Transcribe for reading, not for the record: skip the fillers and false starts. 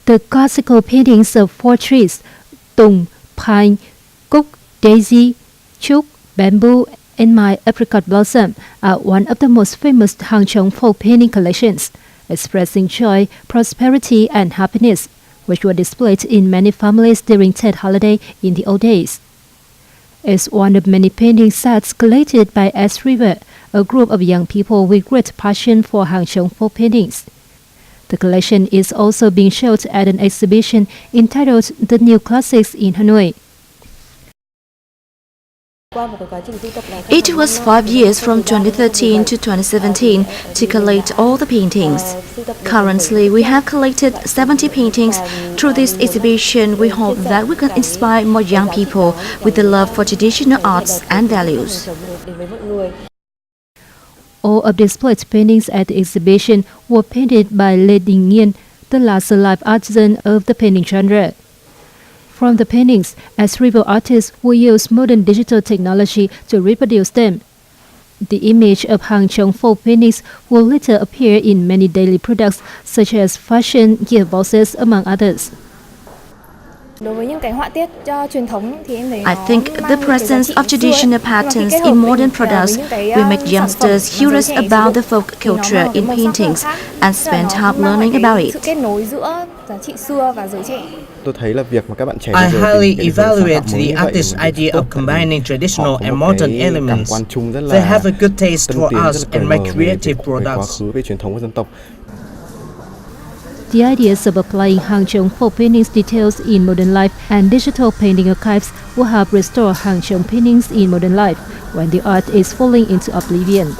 The classical paintings of four trees, tùng, pine, cúc, daisy, trúc, bamboo, and my apricot blossom, are one of the most famous Hang Trong folk painting collections, expressing joy, prosperity, and happiness, which were displayed in many families during Tet holiday in the old days. It's one of many painting sets collected by S. River, a group of young people with great passion for Hang Trong folk paintings. The collection is also being shown at an exhibition entitled The New Classics in Hanoi. It was 5 years from 2013 to 2017 to collect all the paintings. Currently, we have collected 70 paintings. Through this exhibition, we hope that we can inspire more young people with the love for traditional arts and values. All of the displayed paintings at the exhibition were painted by Lê Đình Nghiên, the last alive artisan of the painting genre. From the paintings, as rival artists will use modern digital technology to reproduce them. The image of Hang Trong folk paintings will later appear in many daily products such as fashion, gearboxes, among others. I think the presence of traditional patterns in modern products will make youngsters curious about the folk culture in paintings and spend time learning about it. I highly evaluate the artist's idea of combining traditional and modern elements. They have a good taste for arts and make creative products. The ideas of applying Hang Trong folk paintings details in modern life and digital painting archives will help restore Hang Trong paintings in modern life when the art is falling into oblivion.